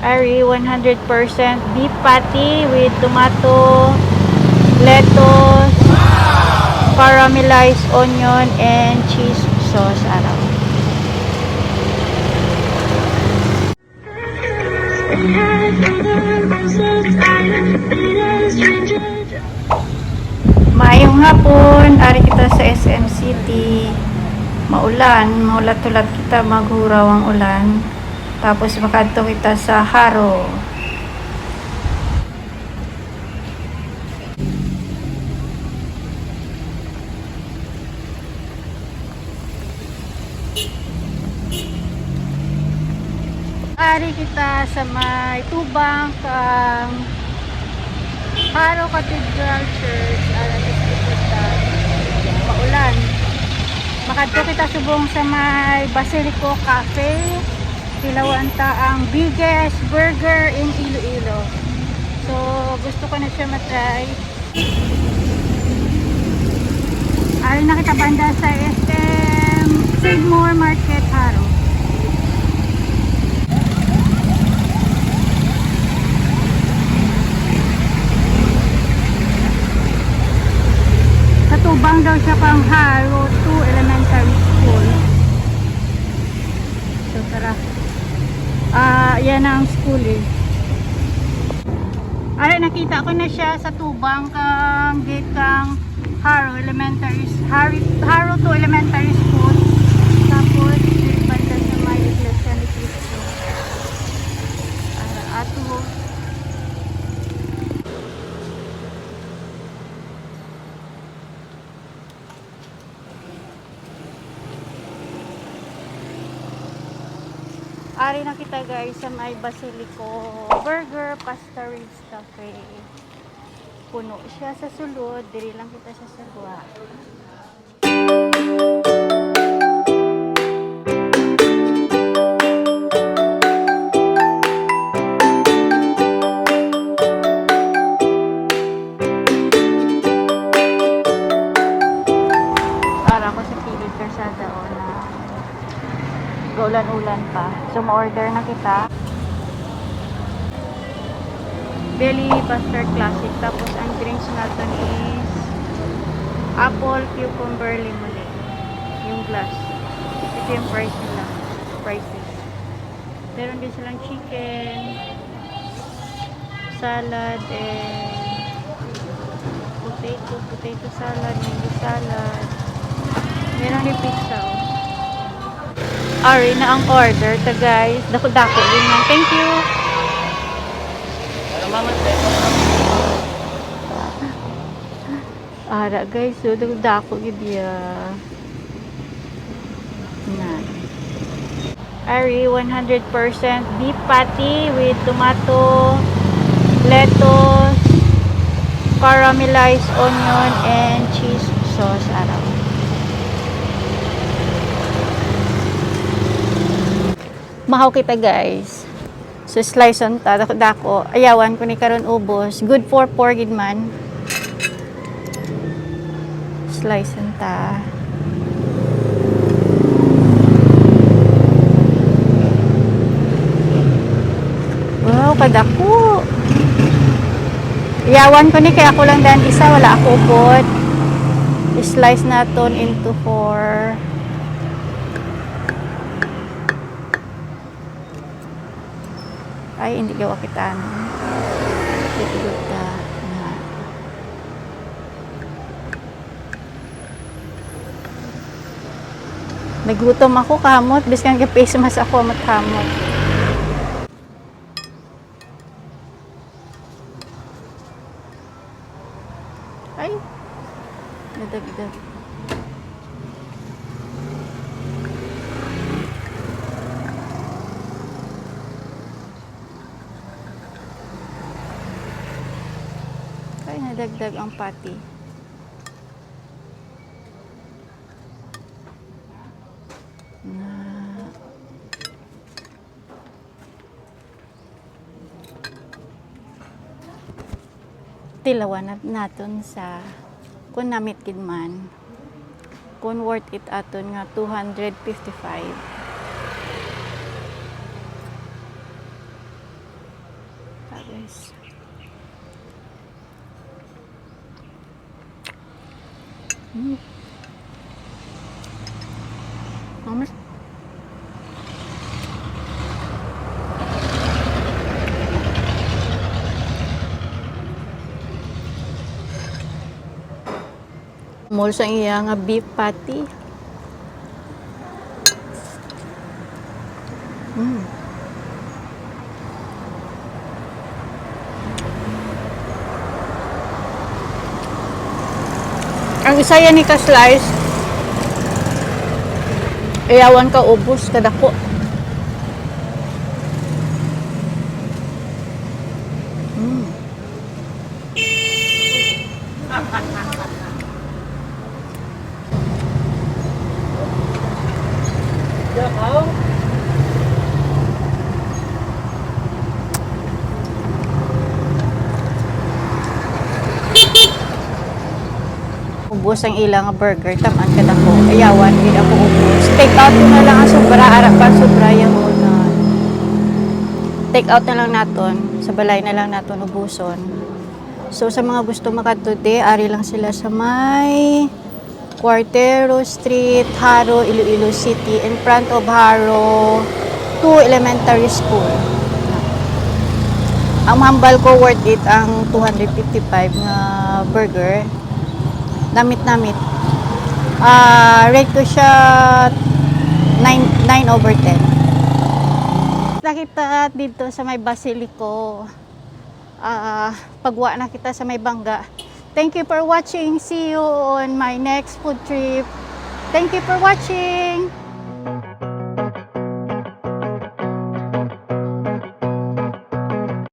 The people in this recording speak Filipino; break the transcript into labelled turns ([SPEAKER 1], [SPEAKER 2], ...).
[SPEAKER 1] Ari 100% beef patty with tomato, lettuce, caramelized onion, and cheese sauce. Araw. Maayong hapon, ari kita sa SM City. Maulat-ulat kita, maghuraw ang ulan. Tapos makadto kita sa Haro. Ari kita sa may tubang kang Haro Cathedral Church. Kita maulan. Makadto kita subong sa may Basilico Cafe. Tilawanta ang biggest burger in Iloilo. So, gusto ko na siya matry. Ari na kita banda sa SM Sigmore Market, Haro. Sa tubang daw siya pang Haro 2 Elementary School. So, tara. Yan ang school eh. Ay, nakita ko na siya sa tubang kang gate kang Haro 2 Elementary School. Tapos banda sa may iglesia ni Cristo. Ato. Ari na kita guys sa may Basilico Burger Pasta Ritz Cafe. Puno siya sa sulod, diri lang kita sa sagwa. Para ko sa Pilid Karsada o na ulan-ulan pa. So, ma-order na kita. Belly Buster Classic. Tapos, ang drinks natin is apple, cucumber, lemonade. Yung glass. Ito yung price nila. Prices. Meron din silang chicken, salad, and potato salad, mango salad. Meron din pizza. Ari na ang order ta guys. Dako-dako din man. Thank you. Ara guys, so dako gid ya. Na. Ari 100% beef patty with tomato, lettuce, caramelized onion, and cheese sauce. Araw. Mahaw kita guys. So slice on ta dako. Ayawan ko ni karon ubos. Good for 4 gid man. Slice on ta. Wow, kadako. Ayawan ko ni kaya ako lang dan isa, wala ako ubod. Slice naton into 4. Ay, hindi gawa kita na. Ito ta na. Nagutom ako kamot. Biskan ka face mas ako matkamot. Ay, nadagdag. Ay, nadagdag ang patty. Tilawan naton sa kung namit gid man. Kung worth it aton nga 255. 255 Guys. Mamas. Mall sa iya nga beef patty. Ang isa yan ni ka-slice, iyawan ka ubos kadako. Ubos ang ilang burger, taman kadako. Ayawan, hindi ako ubos. Take out ko na lang ang sobra, arapan sobra yung na. Take out na lang naton, sa balay na lang naton ubuson. So sa mga gusto makatude, ari lang sila sa may Cuartero Street, Haro, Iloilo City, in front of Haro 2 Elementary School. Ang mahambal ko worth it ang 255 nga burger. Namit-namit. Rate ko siya 9/10. Nakita dito sa may Basilico. Pagwa na kita sa may Bangga. Thank you for watching. See you on my next food trip. Thank you for watching.